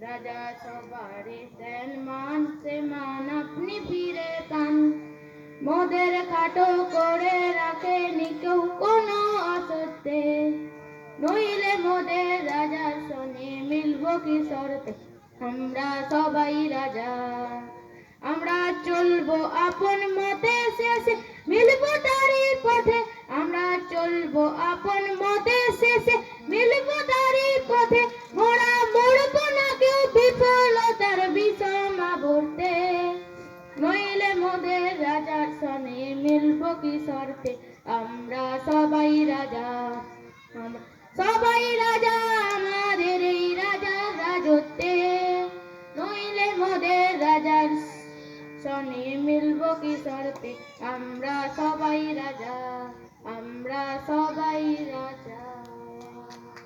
রাজা সবারে দেন মান, সে মান আপনি ফিরে পান। মোদের খাটো করে রাখেনি কেউ কোনো অসত্যে, নইলে মোদের রাজার সনে মিলব কি শর্তে। আমরা সবাই রাজা, আমরা চলবো আপন মতে, শেষে মিলব তারই পথে। আমরা চলবো আপন মতে, শেষে মিলব তারই পথে। মোরা মরব না কেউ বিফলতার বিষম আবর্তে, নইলে মোদের রাজার সনে মিলব কি শর্তে। আমরা সবাই রাজা, সবাই রাজা আমাদের এই রাজার রাজত্বে, নইলে মোদের রাজার সনে মিলব কি শর্তে। আমরা সবাই রাজা, আমরা সবাই রাজা।